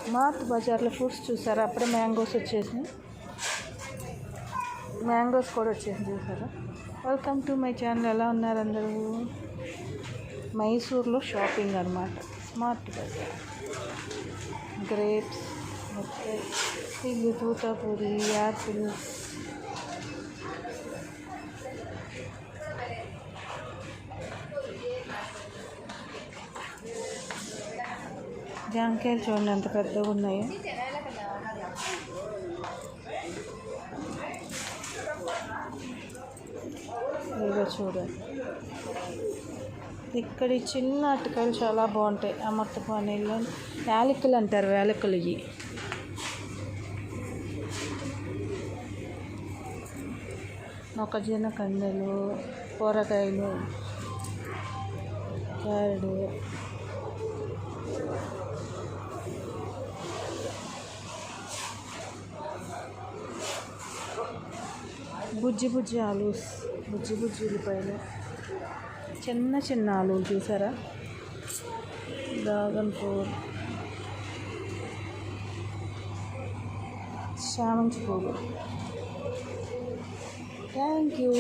Smart బజార్లో fruits చూసారా, అప్పుడే మ్యాంగోస్ వచ్చేసినాయి. మ్యాంగోస్ కూడా వచ్చేసి చూసారా. Welcome to my channel. ఎలా ఉన్నారు అందరూ? మైసూర్లో షాపింగ్ అనమాట. స్మార్ట్ బజార్. గ్రేప్స్, ఇది తూతాపూరి, యాపిల్స్, జాంకాయలు చూడండి ఎంత పెద్దగా ఉన్నాయో. ఇదిగో చూడండి, ఇక్కడ చిన్న అరటికాయలు చాలా బాగుంటాయి. అమృతపాణిలో యాలకులు అంటారు, యాలకులు ఇవి. మొక్కజొన్న కండెలు, కూరగాయలు, క్యారెట్, బుజ్జి బుజ్జి ఆలు, బుజ్జి బుజ్జి ఉల్లిపాయలు, చిన్న చిన్న ఆలులు చూసారా. డ్రాగన్ ఫ్రూట్, చామంతి పువ్వు. Thank you.